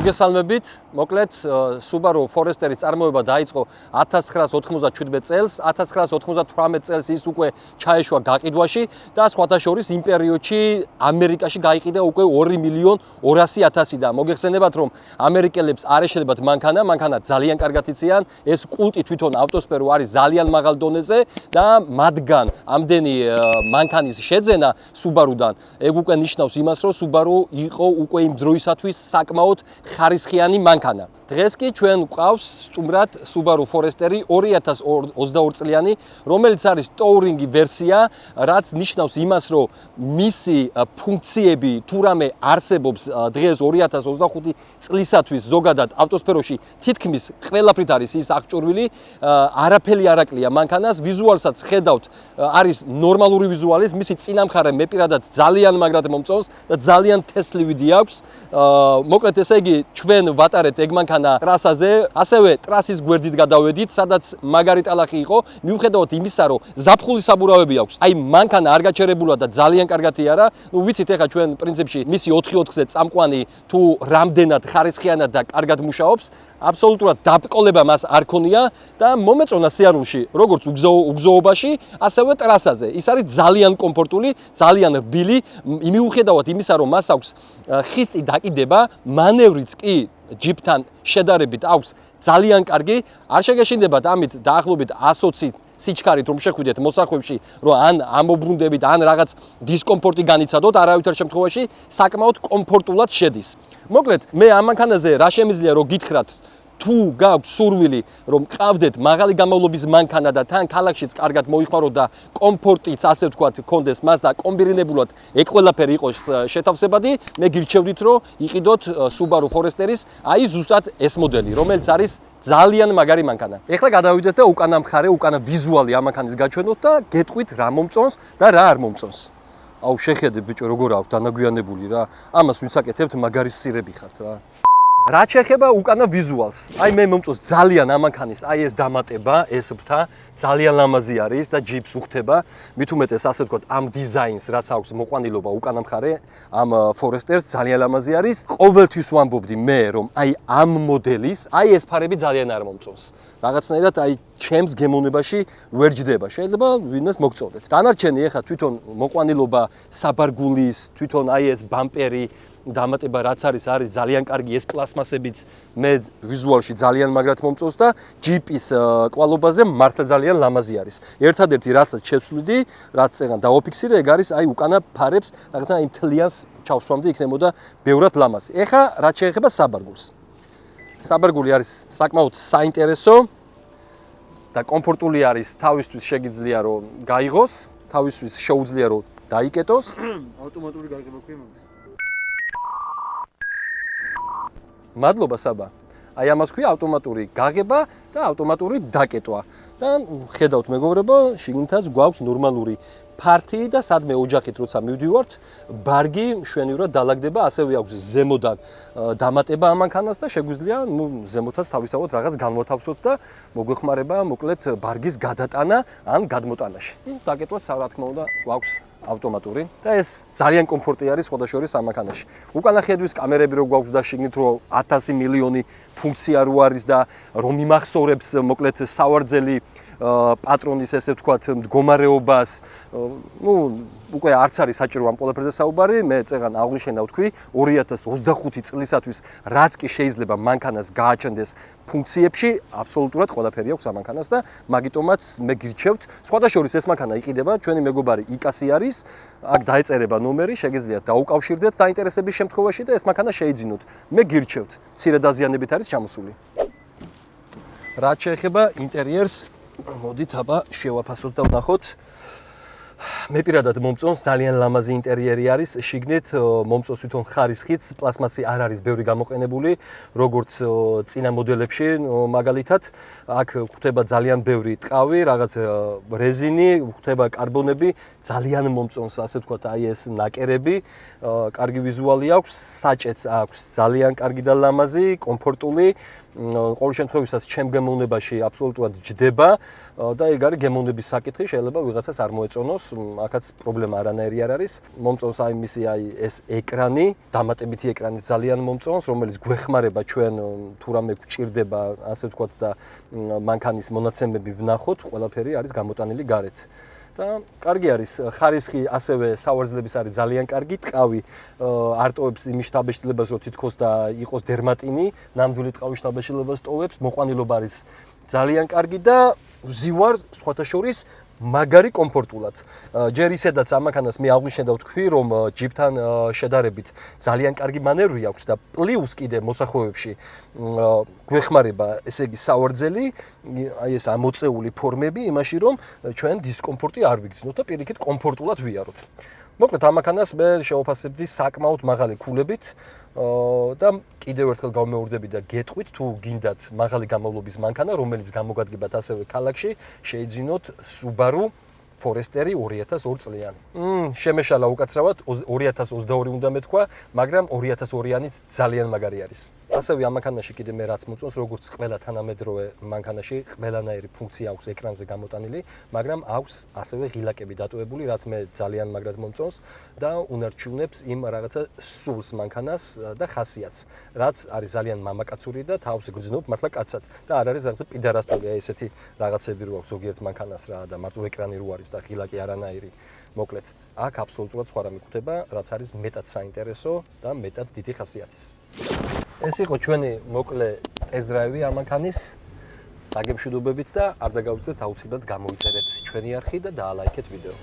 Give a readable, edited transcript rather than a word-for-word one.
მოგესალმებით, მოკლედ Subaru Forester-ის წარმოება დაიწყო 1997 წელს, 1998 წელს ის უკვე ჩაეშვა გაყიდვაში და სხვათა შორის იმ პერიოდში ამერიკაში გაიყიდა უკვე 2.200.000 და მოგეხსენებათ რომ ამერიკელებს არ ეშლებათ მანქანა ძალიან კარგად იციან, ეს კულტი თვითონ ავტოსფერო არის ძალიან მაღალ დონეზე და მათგან ამდენი მანქანის შეძენა Subaru-დან ეგ უკვე ნიშნავს იმას რომ Subaru იყო უკვე იმ დროისათვის საკმაოდ ხარისხიანი მანქანა. დღეს კი ჩვენ გვყავს სტუმრად Subaru Forester 2022 წლიანი, რომელიც არის ტოურინგი ვერსია, რაც ნიშნავს იმას, რომ მისი ფუნქციები თუ რამე არსებობს დღეს 2025 წლისათვის ზოგადად ავტოსფეროში თითქმის ყველაფრით არის ის აღჭურვილი, არაფერი არ აკლია მანქანას, ვიზუალსაც ხედავთ, არის ნორმალური ვიზუალი, მისი წინამხარე მე პირადად ძალიან მაგრად მომწონს და ძალიან თესლივიდი აქვს. მოკლედ ესე იგი ჩვენ ვატარეთ ეგ მანქანა ტრასაზე, ასევე ტრასის გვერდით გადავედით, სადაც მაგარი ტალახი იყო, მიუხედავად იმისა, რომ ზაფხულის საბურავები აქვს. აი მანქანა არ გაჩერებულა და ძალიან კარგად იარა. ნუ ვიცით ეხა ჩვენ პრინციპში მისი 4/4-ზე წამყვანი თუ რამდენად ხარისხიანად და კარგად მუშაობს, აბსოლუტურად დაბრკოლება მას არ ქონია და მომეწონა სიარულში, როგორც უგზოობაში, ასევე ტრასაზე. ის არის ძალიან კომფორტული, ძალიან რბილი, მიუხედავად იმისა, რომ მას აქვს ხისტი დაკიდება, მანევრიც კი ჯიპთან შედარებით აქვს ძალიან კარგი, არ შეგეშინდებათ ამით დაახლოებით 120 სიჩქარით რომ შეხვიდეთ მოსახვევში, რომ ან ამობრუნდებით, ან რაღაც დისკომფორტი განიცადოთ, არავითარ შემთხვევაში საკმაოდ კომფორტულად შედის. მოკლედ, მე ამ მანქანაზე რა შემიძლია რომ გითხრათ, თუ გაქვთ სურვილი რომ ყავდეთ მაღალი გამოვლობის მანქანა და თან ქალაქშიც კარგად მოიხმაროთ და კომფორტიც ასე ვთქვათ კონდეს მას და კომბინირებულად ეგ ყველაფერი იყოს შეთავსებადი, მე გირჩევდით რომ იყიდოთ Subaru Forester-ის აი ზუსტად ეს მოდელი, რომელიც არის ძალიან მაგარი მანქანა. ეხლა გადავიდეთ და უკანა მხარე, უკანა ვიზუალი ამ მანქანის გაჩვენოთ და გეტყვით რა მომწონს და რა არ მომწონს. აუ შეხედე ბიჭო როგორ აქვს დანაგვიანებული რა. ამას ვინც აკეთებთ მაგარი სირები ხართ რა. რა შეეხება უკანა ვიზუალს, აი მე მომწონს ძალიან ამ მანქანის, აი ეს დამატება, ეს ბთა ძალიან ლამაზი არის და ჯიპს უხდება, მით უმეტეს ასე ვთქვათ, ამ დიზაინს, რაც აქვს მოყვანილობა უკანა მხარე, ამ Forester-ს ძალიან ლამაზი არის. ყოველთვის ვამბობდი მე, რომ აი ამ მოდელის, აი ეს ფარები ძალიან არ მომწონს. რაღაცნაირად აი ჩემს გემოვნებაში ვერ ჯდება. შეიძლება ვინმეს მოგწოდეთ. დანარჩენი ეხა თვითონ მოყვანილობა საბარგულის, თვითონ აი ეს ბამპერი დამატება რაც არის ძალიან კარგი ეს პლასმასებიც მე ვიზუალში ძალიან მაგრად მომწონს და ჯიპის კვალობაზე მართლა ძალიან ლამაზი არის. ერთადერთი რასაც შეცვლიდი, რაც წეგან დავაფიქსირე, ეგ არის აი უკანა ფარებს რაღაცა იმ თლიანს ჩავსვამდი, იქნებოდა ბევრად ლამაზი. ეხა რაც შეეხება საბარგულს. საბარგული არის საკმაოდ საინტერესო და კომფორტული არის, თავისთვის შეგიძლია რომ გაიღოს, თავისთვის შეუძლია რომ დაიკეტოს. ავტომატური გაგება ქვია მაგას. მადლობა საბა. აი ამას ქვია ავტომატური გაღება და ავტომატური დაკეტვა. და ხედავთ მეგობრებო, შიგნითაც გვაქვს ნორმალური ფართი და სადმე ოჯახით როცა მივდივართ, ბარგი მშვენივრად დალაგდება, ასევე აქვს ზემოდან დამატება ამ მანქანას და შეგვიძლია ზემოთაც თავისთავად რაღაც განვათავსოთ და მოგვეხმარება მოკლედ ბარგის გადატანა ან გადმოტანაში. დაკეტვაც რა თქმა უნდა გვაქვს ავტომატური და ეს ძალიან კომფორტი არის სხვადასხვა ამ მანქანაში. უკანა ხედვის კამერები რო გვაქვს და შიგნით რო 1000 მილიონი ფუნქცია რო არის და რომ იმახსოვრებს მოკლედ სავარძელი პატრონის ესე ვთქვათ მდგომარეობას, ნუ უკვე არც არის საჭირო ამ ყველაფერზე საუბარი, მე წეგან აღვნიშნა ვთქვი 2025 წლისათვის რაც კი შეიძლება მანქანას გააჩნდეს ფუნქციებში, აბსოლუტურად ყველაფერი აქვს ამ მანქანას და მაგიტომაც მე გირჩევთ, სხვადასხვა ეს მანქანა იყიდება, ჩვენი მეგობარი იკასი არის, აქ დაეწერება ნომერი, შეგიძლიათ დაუკავშირდეთ დაინტერესების შემთხვევაში და ეს მანქანა შეიძინოთ. მე გირჩევთ, მცირე დაზიანებით არის ჩამოსული. რაც შეეხება ინტერიერს, მოდით აბა შევაფასოთ და ვნახოთ. მე პირადად მომწონს, ძალიან ლამაზი ინტერიერი არის, შიგნით მომწონს თვითონ ხარისხიც, პლასმასი არ არის ბევრი გამოყენებული, როგორც წინა მოდელებში, მაგალითად, აქ გვხვდება ძალიან ბევრი ტყავი, რაღაც რეზინი, გვხვდება კარბონები, ძალიან მომწონს, ასე ვთქვათ, აი ეს ნაკერები, კარგი ვიზუალი აქვს, საჭეც აქვს, ძალიან კარგი და ლამაზი, კომფორტული. ყოველ შემთხვევაში ჩემ გემოვნებაში აბსოლუტურად ჯდება და ეგ არის გემოვნების საკითხი, შეიძლება ვიღაცას არ მოეწონოს, აქაც პრობლემა არანაირი არ არის. მომწონს აი მისი ეს ეკრანი, დამატებითი ეკრანი ძალიან მომწონს, რომელიც გვეხმარება ჩვენ თუ რამე გვჭირდება, ასე ვთქვათ და მანქანის მონაცემები ვნახოთ, ყველაფერი არის გამოტანილი გარეთ. და კარგი არის, ხარისხი ასევე სავარძლების არის ძალიან კარგი, ტყავი არტოვებს იმის შთაბეჭდილებას, რომ თითქოს და იყოს დერმატინი, ნამდვილი ტყავის შთაბეჭდილებას ტოვებს, მოყვანილობა არის ძალიან კარგი და ვზივარ სხვათა შორის მაგარი კომფორტულად. ჯერ ისედაც ამ მანქანას მე აღვნიშნე და ვთქვი, რომ ჯიპთან შედარებით ძალიან კარგი მანევრი აქვს და პლუს კიდე მოსახვევებში გვეხმარება, ესე იგი სავარძელი, აი ეს ამოწეული ფორმები იმაში, რომ ჩვენ დისკომფორტი არ ვიგრძნოთ და პირიქით კომფორტულად ვიაროთ. მოკლედ ამ მანქანას მე შევაფასებდი საკმაოდ მაღალი ქულებით და კიდევ ერთხელ გავმეორდები და გეტყვით თუ გინდათ მაღალი გამავლობის მანქანა, რომელიც გამოგადგებათ ასევე ქალაქში, შეიძინოთ Subaru Forester 2002 წლიანი. შემეშალა უკაცრავად 2022 უნდა მეთქვა, მაგრამ 2002-იანიც ძალიან მაგარი არის. ასევე ამ მანქანაში კიდე მე რაც მოწონს, როგორც ყველა თანამედროვე მანქანაში, ყველანაირი ფუნქცია აქვს ეკრანზე გამოტანილი, მაგრამ აქვს ასევე ღილაკები დატოვებული, რაც მე ძალიან მაგრად მომწონს და უნარჩუნებს იმ რაღაცა სულს მანქანას და ხასიათს, რაც არის ძალიან მამაკაცური და თავს გრძნობ მართლა კაცად და არ არის რაღაცა პიდარასტული, აი ესეთი რაღაცები რო აქვს ზოგიერთ მანქანას რა და მარტო ეკრანი რო არის და ღილაკი არანაირი. მოკლედ, აქ აბსოლუტურად სხვა რამე გვხვდება, რაც არის მეტად საინტერესო და მეტად დიდი ხასიათის. ეს იყო ჩვენი მოკლე ტესტ-დრაივი ამ მანქანის დაგემშვიდობებით და არ დაგავიწყდეთ აუცილებლად გამოიწერეთ ჩვენი არხი და დაალაიქეთ ვიდეო.